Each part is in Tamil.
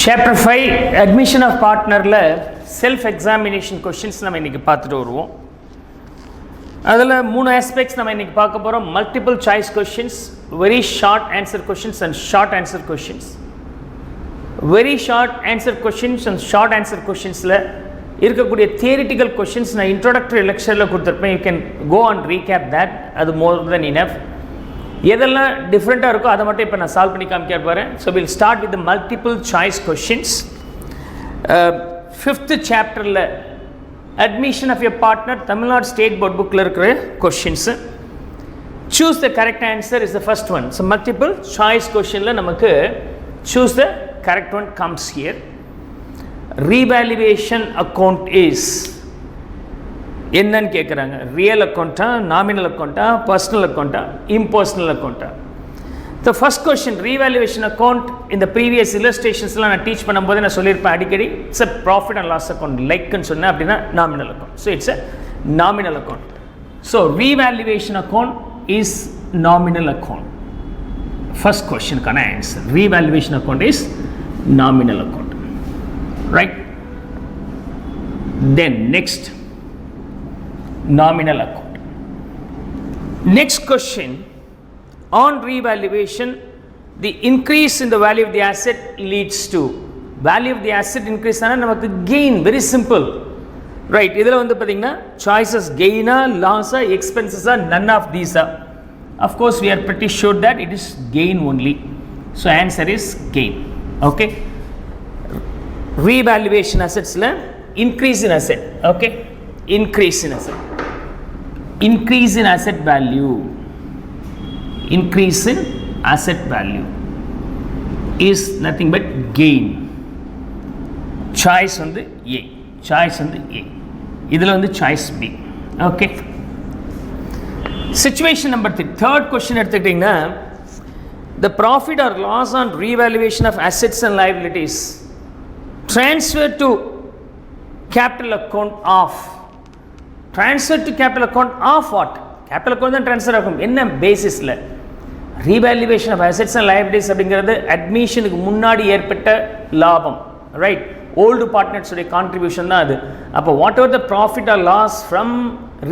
Chapter 5 admission of partner self examination questions நம்ம இன்னைக்கு பார்த்துட்டு வருவோம். அதில் 3 aspects நம்ம இன்னைக்கு பார்க்க போகிறோம். Multiple choice questions, very short answer questions and short answer questions. Very short answer questions and short answer questionsல இருக்கக்கூடிய theoretical questions நான் introductory lectureல கொடுத்துருப்பேன். You can go and recap that. அது more than enough. எதெல்லாம் டிஃப்ரெண்ட்டாக இருக்கோ அதை மட்டும் இப்போ நான் சால்வ் பண்ணி காமிக்க போகிறேன். So will start with multiple choice questions. 5th சாப்டரில் admission of a partner Tamil Nadu state board புக்கில் இருக்கிற questions. Choose the correct answer is the first one. So multiple choice கொஷினில் நமக்கு choose the correct one comes here. Revaluation account is என்னன்னு கேட்குறாங்க. ரியல் அக்கௌண்ட்டா, நாமினல் அக்கௌண்ட்டா, பர்சனல் அக்கௌண்ட்டா, இம்பர்சனல் அக்கௌண்ட்டா? The first question, revaluation account இந்த ப்ரீவியஸ் இல்லஸ்ட்ரேஷன்ஸ்லாம் நான் டீச் பண்ணும்போது நான் சொல்லியிருப்பேன் அடிக்கடி, it's a profit and loss account லைக்னு சொன்னேன் அப்படின்னா nominal account. So it's a nominal account. So revaluation account is nominal account. First கொஸ்டினுக்கான answer, revaluation account is nominal account. Right. Then next, nominal account. Next question, on revaluation the increase in the value of the asset leads to value of the asset increase ஆனா நமக்கு gain. Very simple, right? இதில் வந்து பார்த்தீங்கன்னா choices gain ah, loss ah, expenses ah, none of these are. Of course we are pretty sure that it is gain only. So answer is gain. Okay, revaluation assets la increase in asset. Okay, increase in asset, increase in asset value, increase in asset value is nothing but gain. Choice on the A, choice on the A, idhula on the choice B. Okay, situation number 3, third question எடுத்துக்கிட்டீங்கன்னா, the profit or loss on revaluation of assets and liabilities transferred to capital account of, transfer to capital account of what? Capital account தான் transfer ஆகும். என்ன பேசிஸில்? Revaluation of assets and liabilities அப்படிங்கிறது அட்மிஷனுக்கு முன்னாடி ஏற்பட்ட லாபம், ரைட்? ஓல்டு பார்ட்னர்ஸுடைய கான்ட்ரிபியூஷன் தான் அது. அப்போ whatever the profit or loss from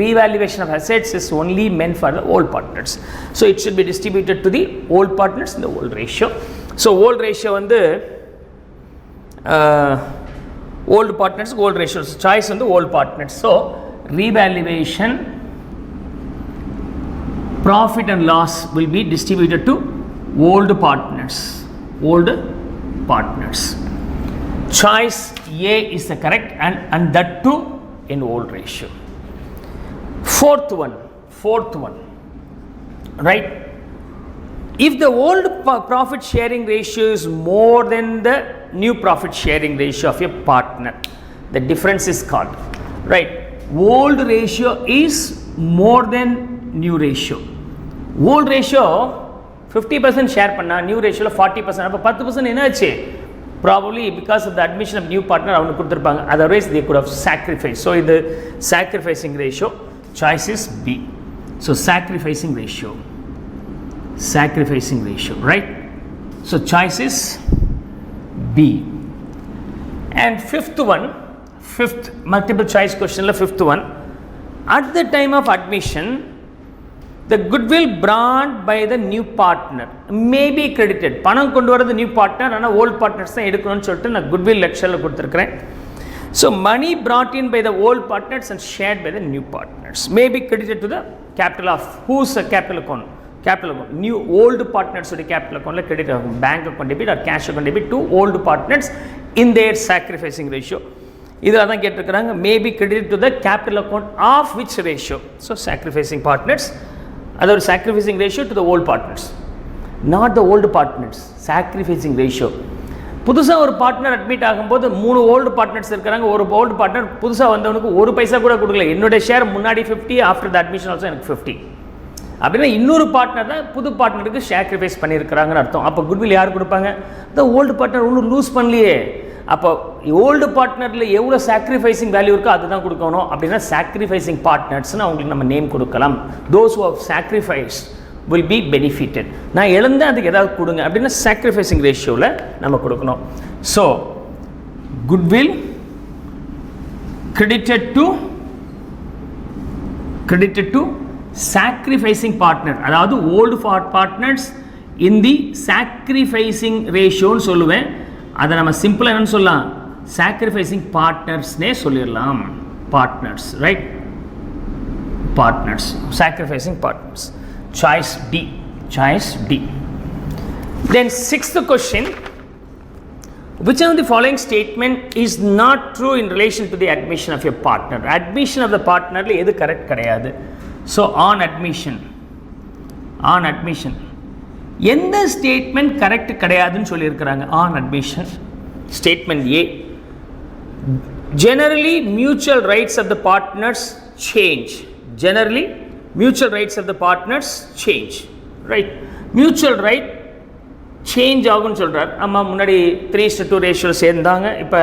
revaluation of assets is only meant for the old partners. So it should be distributed to the old partners இந்த old ratio. So old ratio வந்து old partners, old ratios, choice on the old partners. So revaluation profit and loss will be distributed to old partners, old partners. Choice A is the correct, and that too in old ratio. Fourth one, right? If the old profit sharing ratio is more than the new profit sharing ratio of a partner, the difference is called, right? Old ratio is more than new ratio. Old ratio 50% share பண்ணா, new ratio 40%. அப்போ 10% என்ன ஆச்சு? Probably because of the admission of new partner அவனுக்கு கொடுத்துருப்பாங்க. Otherwise they could have sacrificed. So இது sacrificing ratio. Choice is B. So sacrificing ratio, sacrificing ratio, right? So choice is B. And fifth multiple choice question la fifth one, at the time of admission the goodwill brought by the new partner may be credited. பணம் கொண்டு வரது நியூ பார்ட்னர், ஆனால் ஓல்ட் பார்ட்னர்ஸ் தான் எடுக்கணும்னு சொல்லிட்டு நான் goodwill lectureல கொடுத்துருக்கிறேன். So money brought in by the old partners and shared by the new partners may be credited to the capital of whose capital account? Capital account, new old partners உடைய capital account credit ஆகும். bank account debit or cash account debit to old partners in their sacrificing ratio. இதில் தான் கேட்டிருக்கிறாங்க, may be credited to the capital account of which ratio? So sacrificing partners, அதாவது sacrificing ratio to the old partners, not the old partners. sacrificing ratio, புதுசாக ஒரு பார்ட்னர் அட்மிட் ஆகும்போது 3 ஓல்டு பார்ட்னர்ஸ் இருக்கிறாங்க. ஒரு ஓல்டு பார்ட்னர் புதுசாக வந்தவனுக்கு ஒரு பைசா கூட கொடுக்கல. என்னுடைய ஷேர் முன்னாடி 50, ஆஃப்டர் த அட்மிஷன் ஆல்சோ எனக்கு 50. அப்படின்னா இன்னொரு பார்ட்னர் தான் புது பார்ட்னருக்கு சாக்ரிஃபைஸ் பண்ணியிருக்கிறாங்கன்னு அர்த்தம். அப்போ குட்வில் யார் கொடுப்பாங்க? இந்த ஓல்டு பார்ட்னர் ஒன்றும் லூஸ் பண்ணலையே. அப்போ ஓல்டு பார்ட்னரில் எவ்வளோ சாக்ரிஃபைசிங் வேல்யூ இருக்கோ அதுதான் கொடுக்கணும். அப்படின்னா சாக்ரிஃபைசிங் பார்ட்னர்ஸ்னு அவங்களுக்கு நம்ம நேம் கொடுக்கலாம். Those who have sacrificed will be benefited. நான் இழந்தேன் அதுக்கு ஏதாவது கொடுங்க அப்படின்னா sacrificing ratioவில் நம்ம கொடுக்கணும். So goodwill credited to sacrificing partner, அதாவது old partners in the sacrificing ratio ன்னு சொல்லுவேன். அதை நம்ம சிம்பிளாக என்னன்னு சொல்லலாம், sacrificing partnersனே சொல்லிடலாம். Partners, right? Partners, sacrificing partners. Choice D. Then sixth question, which of the following statement is not true in relation to the admission of your partner? Admission of the partner எது கரெக்ட் கிடையாது. So on admission எந்த ஸ்டேட்மெண்ட் கரெக்ட் கிடையாதுன்னு சொல்லியிருக்கிறாங்க? on admission, statement A, generally mutual rights of the partners change. Generally mutual rights of the partners change, right? Mutual right change ஆகும்னு சொல்கிறார். அம்மா முன்னாடி 3:2 ரேஷியோவில் சேர்ந்தாங்க, இப்போ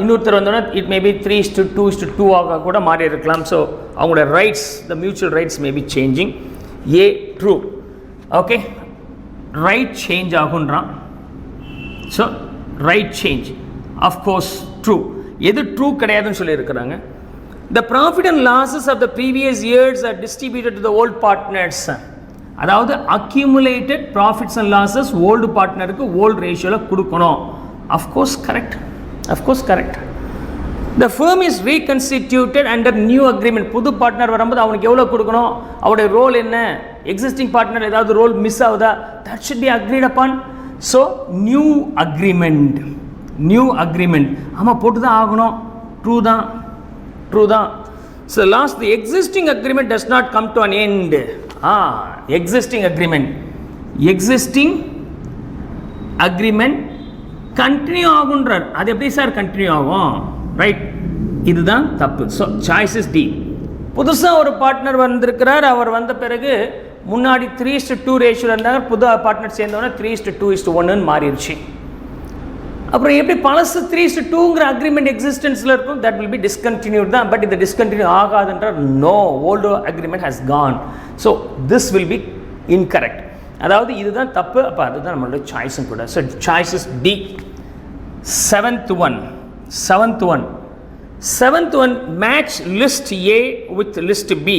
இன்னொருத்தர் வந்தோன்னா இட் மேபி 3:2 ஆக கூட மாறி இருக்கலாம். ஸோ அவங்களோட rights, the mutual rights may be changing. A true. Okay, right change ஆகுன்றான். So right change of course true. எது ட்ரூ கிடையாதுன்னு சொல்லியிருக்கிறாங்க? The profit and losses of the previous years are distributed to the old partners. அதாவது accumulated profits and losses old partnerக்கு old ratioல கொடுக்கணும். Of course correct. The firm is reconstituted under new agreement. புது பார்ட்னர் வரும்போது அவனுக்கு எவ்வளோ கொடுக்கணும், அவருடைய ரோல் என்ன, எக்ஸிஸ்டிங் பார்ட்னர் ஏதாவது ரோல் மிஸ் ஆகுதா, that should be agreed upon. So new agreement ஆமாம் போட்டு தான் ஆகணும். ட்ரூ தான். So last, the existing agreement does not come to an end. Existing agreement continue ஆகுன்றார். அது எப்படி சார் கண்டினியூ ஆகும்? ரைட், இதுதான் தப்பு. So choice is D. புதுசாக ஒரு பார்ட்னர் வந்திருக்கிறார், அவர் வந்த பிறகு முன்னாடி 3:2 ரேஷியோவில் இருந்தாங்க, புது பார்ட்னர் சேர்ந்தோன்னா 3:2:1 மாறிடுச்சு. அப்புறம் எப்படி பழசு 3:2ங்கிற அக்ரிமெண்ட் எக்ஸிஸ்டன்ஸில் இருக்கும், தட் வில் பி டிஸ்கண்டினியூட் தான். பட் இது டிஸ்கண்டினியூ ஆகாதுன்றார். No, old agreement has gone. So this will be incorrect. அதாவது இதுதான் தப்பு. அப்போ அதுதான் நம்மளோட சாய்ஸும் கூட. So choice is D. Seventh one match list A with list B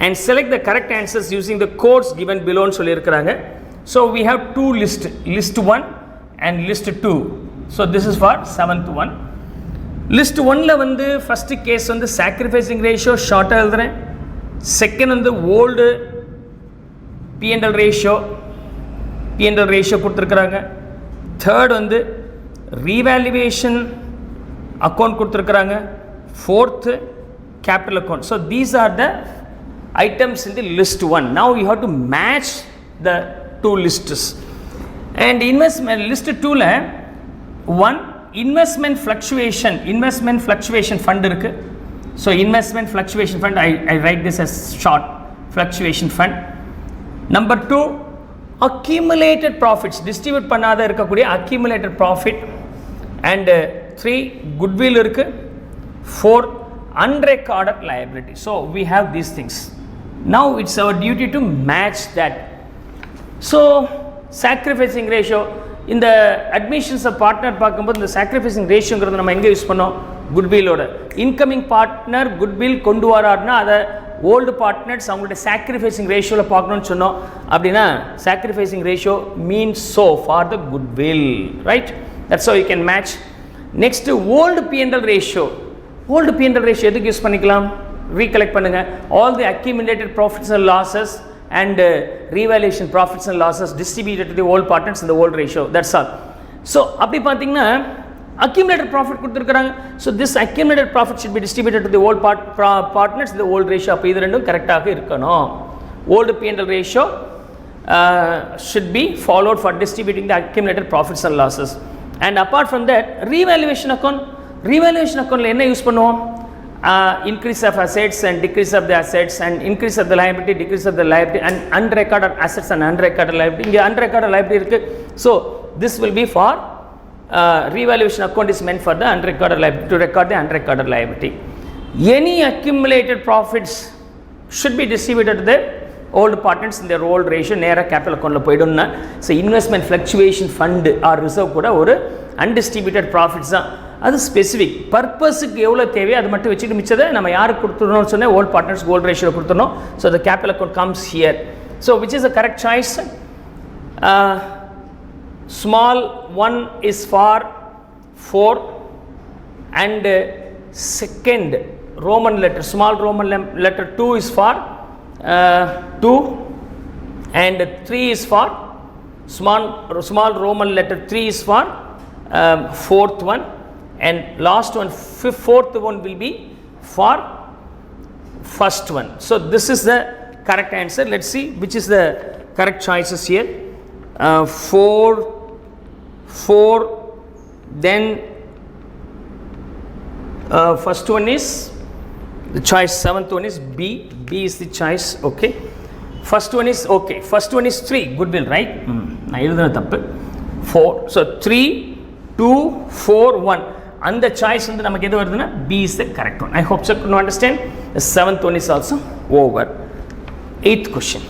and select the correct answers using the codes given below ன்னு சொல்லியிருக்கிறாங்க. So we have two list 1 and list 2. So this is for 7th one. List 1ல வந்து first case வந்து sacrificing ratio ஷார்ட்டாக எழுதுறேன். செகண்ட் வந்து ஓல்டு P&L ratio கொடுத்துருக்குறாங்க. தேர்ட் வந்து ரீவேல்யூவேஷன் அக்கௌண்ட் கொடுத்துருக்குறாங்க. Fourth capital account. So these are the items in the list 1. Now you have to match the two lists. And investment list 2 la one investment fluctuation fund irukku. So investment fluctuation fund, I write this as short fluctuation fund. Number 2 accumulated profits, distribute பண்ணாத இருக்கக்கூடிய accumulated profit. And 3 goodwill irukku. 4 unrecorded liability. So we have these things. Now it's our duty to match that. So sacrificing ratio, இந்த அட்மிஷன்ஸ் ஆஃப் பார்ட்னர் பார்க்கும்போது இந்த சாக்ரிஃபைசிங் ரேஷியோங்கிறத நம்ம எங்கே யூஸ் பண்ணோம்? குட்வில்லோட. இன்கமிங் பார்ட்னர் குட்வில் கொண்டு வராருன்னா அதை ஓல்டு பார்ட்னர்ஸ் அவங்களுடைய சாக்ரிஃபைசிங் ரேஷியோவில் பார்க்கணும்னு சொன்னோம். அப்படின்னா sacrificing ratio means so for the goodwill, right? That's how you can match. Next old P&L ratio. Old P&L ratio எதுக்கு யூஸ் பண்ணிக்கலாம்? ரீகலெக்ட் பண்ணுங்கள். All the accumulated profits and losses and revaluation profits and losses distributed to the old partners in the old ratio. That's all. So அப்படி பார்த்தீங்கன்னா accumulated profit கொடுத்துருக்குறாங்க. So this accumulated profit should be distributed to the old partners in the old ratio. அப்போ இது ரெண்டும் கரெக்டாக இருக்கணும். Old P&L ratio should be followed for distributing the accumulated profits and losses. And apart from that, revaluation accountல என்ன யூஸ் பண்ணுவோம்? Increase of assets and decrease of the assets, and increase of the liability, decrease of the liability, and unrecorded assets and unrecorded liability. இங்கே unrecorded liability இருக்குது. So this will be for revaluation account is meant for the unrecorded liability, to record the unrecorded liability. Any accumulated profits should be distributed to the old partners இந்த ஓல்டு ரேஷியோ நேராக கேபிட்டல் அக்கௌண்ட்டில் போய்டும்னா so investment fluctuation fund or reserve கூட ஒரு அன்டிஸ்ட்ரிபியூட்டட் ப்ராஃபிட்ஸ் தான். அது ஸ்பெசிஃபிக் பர்பஸுக்கு எவ்வளோ தேவையோ அது மட்டும் வச்சுட்டு மிச்சதை நம்ம யாருக்கு கொடுத்துடணும்னு சொன்னால் ஓல்டு பார்ட்னர்ஸ் கோல்டு ரேஷியோ கொடுத்துடணும். So the capital account comes here. So which is the correct choice? small 1 is for 4 and second Roman letter, small Roman letter 2 is for 2 and 3 is for small Roman letter 3 is for fourth one and last one fourth one will be for first one. So this is the correct answer. Let's see which is the correct choices here. 4 then first one is the choice, seventh one is B is the choice. Okay, first one is okay, first one is 3 goodwill, right? Na eludana thappu 4. So 3 2 4 1 and the choice undu namakku edhu varuduna B is the correct one. I hope so you understand. The seventh one is also over. Eighth question,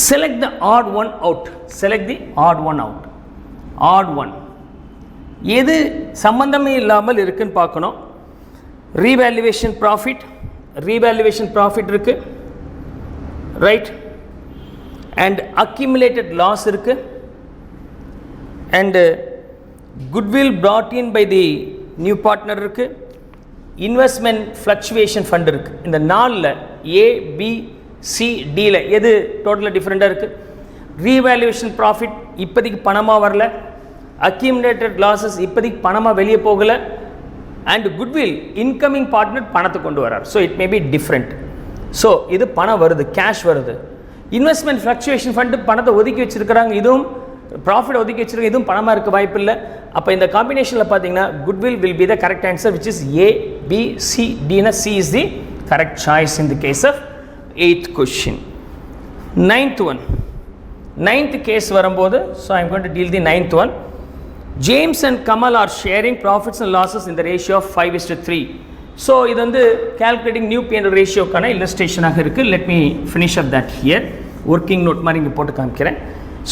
select the odd one out. Select the odd one out. Odd one எது சம்பந்தமே இல்லாமல் இருக்குன்னு பார்க்கணும். ரீவேல்யூவேஷன் ப்ராஃபிட் இருக்கு, ரைட், அண்ட் அக்யூமுலேட்டட் லாஸ் இருக்கு, and goodwill brought in by the new partner இருக்கு, இன்வெஸ்ட்மெண்ட் ஃப்ளக்சுவேஷன் ஃபண்ட் இருக்கு. இந்த நாலில் A B C Dல எது டோட்டலாக டிஃப்ரெண்ட்டாக இருக்குது? ரீவேல்யூவேஷன் ப்ராஃபிட் இப்போதைக்கு பணமாக வரல, அக்யூமுலேட்டட் லாஸஸ் இப்போதைக்கு பணமாக வெளியே போகலை, அண்ட் குட்வில் இன்கமிங் பார்ட்னர் பணத்தை கொண்டு வரார். So it may be different. So இது பணம் வருது, கேஷ் வருது. இன்வெஸ்ட்மெண்ட் ஃப்ளக்சுவேஷன் ஃபண்டு பணத்தை ஒதுக்கி வச்சுருக்கிறாங்க, இதுவும் ப்ராஃபிட் ஒதுக்கி வச்சுருக்காங்க, இதுவும் பணமாக இருக்க வாய்ப்பு இல்லை. அப்போ இந்த காம்பினேஷனில் பார்த்தீங்கன்னா goodwill will be the correct answer which is A B C Dனா C is the correct choice in the case of 8th question. 9th one, 9th case வரும்போது, so I am going to deal the 9th one. James and Kamal are sharing profits and losses in the ratio of 5:3. So இது வந்து calculating new P&L ratio கான illustration-ஆக இருக்கு. Let me finish up that here. Working note மாதிரி இங்கே போட்டு காமிக்கிறேன்.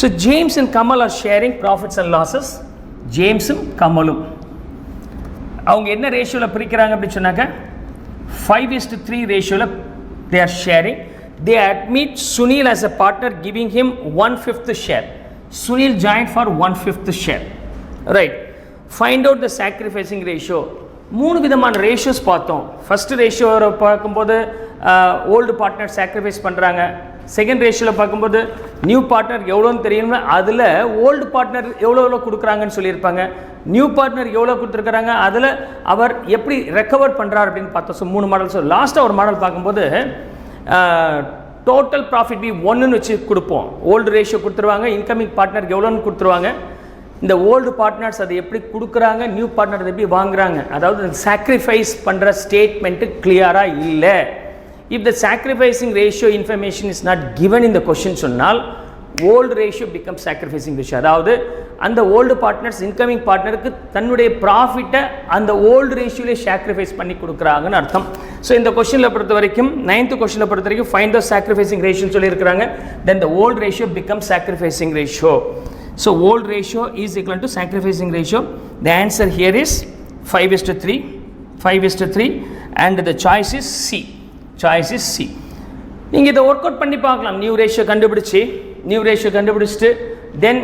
So James and Kamal are sharing profits and losses. ஜேம்ஸும் கமலும் அவங்க என்ன ரேஷியோவில் பிரிக்கிறாங்க அப்படின்னு சொன்னாக்க 5:3 ரேஷியோவில் they are sharing. They admit Sunil as a partner, giving him 1/5 share. Sunil joined for 1/5 share. Right. Find out the sacrificing ratio. மூணு விதமான ரேஷியோஸ் பார்த்தோம். ஃபர்ஸ்ட் ரேஷியோ பார்க்கும்போது ஓல்டு பார்ட்னர் சாக்ரிஃபைஸ் பண்ணுறாங்க. செகண்ட் ரேஷியோவில் பார்க்கும்போது நியூ பார்ட்னர் எவ்வளோன்னு தெரியும்னா அதில் ஓல்டு பார்ட்னர் எவ்வளோ கொடுக்குறாங்கன்னு சொல்லியிருப்பாங்க, நியூ பார்ட்னர் எவ்வளோ கொடுத்துருக்குறாங்க, அதில் அவர் எப்படி ரெக்கவர் பண்ணுறார் அப்படின்னு பார்த்தோம். ஸோ மூணு மாடல். ஸோ லாஸ்ட்டாக ஒரு மாடல் பார்க்கும்போது டோட்டல் ப்ராஃபிட் பி 1ன்னு வச்சு கொடுப்போம். ஓல்டு ரேஷியோ கொடுத்துருவாங்க, இன்கமிங் பார்ட்னருக்கு எவ்வளோன்னு கொடுத்துருவாங்க, இந்த ஓல்டு பார்ட்னர்ஸ் அதை எப்படி கொடுக்குறாங்க, நியூ பார்ட்னர் அதை எப்படி வாங்குறாங்க, அதாவது சாக்ரிஃபைஸ் பண்ணுற ஸ்டேட்மெண்ட்டு கிளியராக இல்லை. If the sacrificing ratio information is not given in the question சொன்னால் old ratio becomes sacrificing ratio. அதாவது அந்த ஓல்டு பார்ட்னர்ஸ் இன்கமிங் பார்ட்னருக்கு தன்னுடைய ப்ராஃபிட்டை அந்த ஓல்டு ரேஷியோலே சாக்ரிஃபைஸ் பண்ணி கொடுக்குறாங்கன்னு அர்த்தம். ஸோ இந்த கொஸ்டினில் பொறுத்த வரைக்கும் 9th கொஸ்டினில் பொறுத்த வரைக்கும் ஃபைண்ட் த சாக்ரிஃபைசிங் ரேஷியோன்னு சொல்லியிருக்கிறாங்க. Then the old ratio become sacrificing ratio. So old ratio is equal to sacrificing ratio. The answer here is 5:3 and the choice is C. Choice is C. நீங்கள் இதை ஒர்க் அவுட் பண்ணி பார்க்கலாம். நியூ ரேஷியோ கண்டுபிடிச்சிட்டு then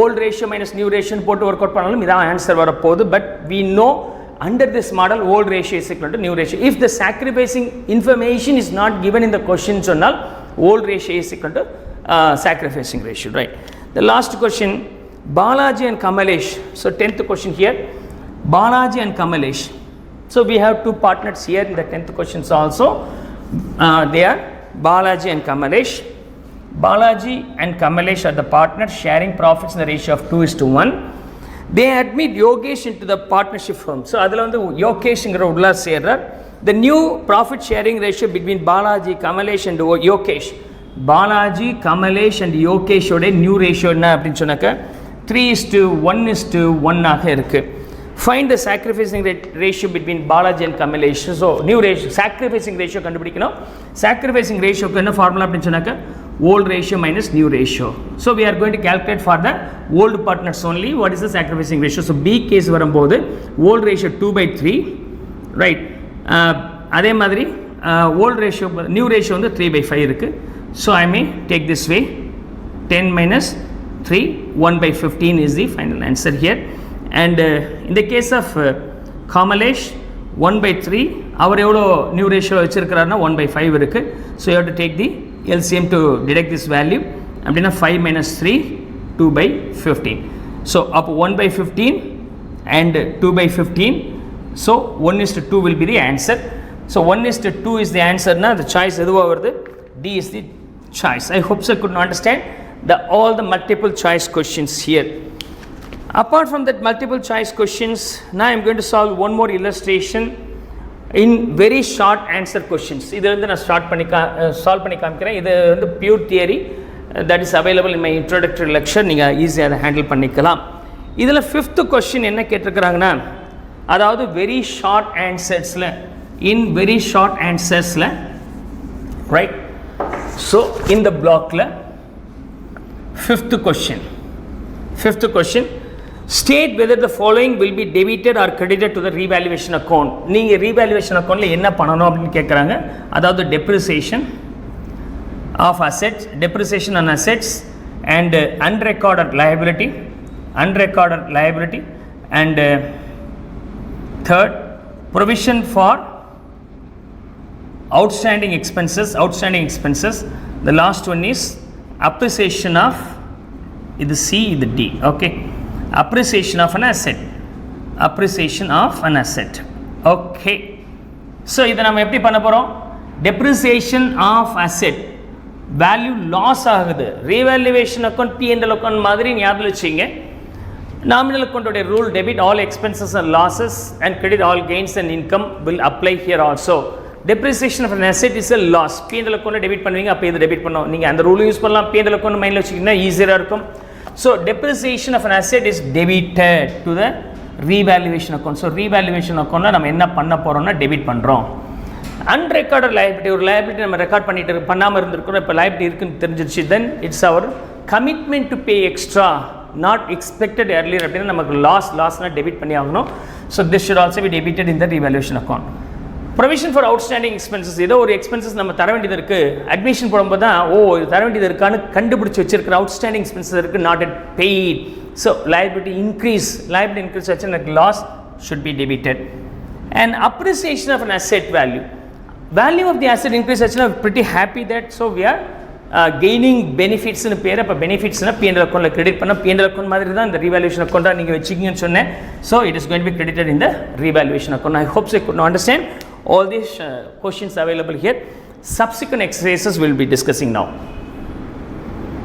old ratio minus new ரேஷியோன்னு போட்டு ஒர்க் அவுட் பண்ணாலும் இதான் ஆன்சர் வரப்போகுது. But we know under this model old ratio is equal to new ratio. If the sacrificing information is not given in the question சொன்னால் old ratio is equal to sacrificing ratio, right. The last question, Balaji and Kamalesh. So 10th question here, Balaji and Kamalesh. So we have two partners here in the 10th questions also. They are Balaji and Kamalesh. Balaji and Kamalesh are the partners sharing profits in the ratio of 2:1. They admit Yogesh into the partnership firm. So adula vandu Yogesh ingra ulla serrar. The new profit sharing ratio between Balaji, Kamalesh and Yogesh. Balaji, Kamalesh and Yogesh oda new ratio enna appdi sonnaka 3:1:1 ஆக இருக்கு. find the sacrificing ratio between Balaji and Kamalesh. So new ratio, sacrificing ratio கண்டுபிடிக்கணும். sacrificing ratio க்கு என்ன ஃபார்முலா அப்படினு சொன்னாக்க old ratio minus new ratio. So we are going to calculate for the old partners only what is the sacrificing ratio. So B case வரும்போது old ratio 2/3, right? அதே மாதிரி old ratio new ratio வந்து 3/5 இருக்கு. So I may take this way, 10 minus 3, 1/15 is the final answer here. And in the case of Kamalesh 1/3, அவர் எவ்வளோ நியூ ரேஷியோ வச்சிருக்கிறாருன்னா 1/5 இருக்கு. So you have to take the LCM to deduct this value. அப்படின்னா 5 minus 3, 2/15. ஸோ அப்போ 1/15 and 2/15. So 1:2 will be the answer. So 1:2 is the answer. Na the choice எதுவாக வருது? D is the choice. I hope so you could understand all the multiple choice questions here. Apart from that multiple choice questions, now I am going to solve one more illustration in very short answer questions. இது வந்து நான் சால்வ் பண்ணி காமிக்கிறேன். இது வந்து pure theory that is available in my introductory lecture. நீங்கள் ஈஸியாக அதை ஹேண்டில் பண்ணிக்கலாம். இதில் 5th question என்ன கேட்டிருக்கிறாங்கன்னா, அதாவது வெரி ஷார்ட் ஆன்சர்ஸில் வெரி ஷார்ட் ஆன்சர்ஸில் ரைட். ஸோ இந்த பிளாக்கில் 5th question state whether the following will be debited or credited to the revaluation account. நீங்கள் revaluation accountல என்ன பண்ணணும் அப்படின்னு கேட்குறாங்க. அதாவது depreciation of assets, depreciation on assets and unrecorded liability and third provision for outstanding expenses. The last one is appreciation of இது C, இது D. Okay, appreciation of an asset. Okay, so இதை நம்ம எப்படி பண்ண போகிறோம்? depreciation of asset value loss ஆகுது. ரீவேல்யூவேஷன் அக்கௌண்ட் P&L அக்கௌண்ட் மாதிரி ஞாபகம் வச்சுங்க. நாமினல் அக்கௌண்ட்டோடைய rule debit all expenses and losses and credit all gains and income will apply here also. depreciation of an asset is a loss. P&L அக்கௌண்ட்டில் டெபிட் பண்ணுவீங்க, அப்போ இது டெபிட் பண்ணோம். நீங்கள் அந்த ரூலும் யூஸ் பண்ணலாம். P&L அக்கௌண்ட் மைண்டில் வச்சுக்கிங்கன்னா ஈஸியாக இருக்கும். So depreciation of an asset is debited to the revaluation account. So revaluation accountல நம்ம என்ன பண்ண போறோம்னா டெபிட் பண்றோம். Unrecorded liability, ஒரு liability நம்ம ரெக்கார்ட் பண்ணிட்டு பண்ணாம இருந்திருக்கோம், இப்போ liability இருக்குன்னு தெரிஞ்சிருச்சு, then it's our commitment to pay extra not expected earlier அப்படின்னா நமக்கு லாஸ்னா டெபிட் பண்ணி ஆகணும். So this should also be debited in the revaluation account. Provision for outstanding expenses, ஏதோ ஒரு எக்ஸ்பென்சஸ் நம்ம தர வேண்டியது இருக்குது. அட்மிஷன் போடும்போது தான் இது தர வேண்டியது இருக்கான்னு கண்டுபிடிச்சி வச்சிருக்கிற அவுட்ஸ்டாண்டிங் எக்ஸ்பென்சஸ் இருக்குது, not yet paid. So liability increase ஆச்சு, எனக்கு loss should be debited. And appreciation of an asset value of the asset increase ஆச்சுன்னா pretty happy that so we are gaining பெனிஃபிட்ஸ்னு பேர். அப்போ பெனிஃபிட்ஸ்னா P&L அக்கௌண்ட்டில் கிரெடிட் பண்ணால் P&L அக்கௌண்ட் மாதிரி தான் இந்த ரீவேல்யூஷன் அக்கௌண்ட்டாக நீங்கள் வச்சுக்கிங்கன்னு சொன்னேன். So it is going to be credited in the revaluation account. I hopes you good understand all these questions available here. Subsequent exercises we will be discussing now.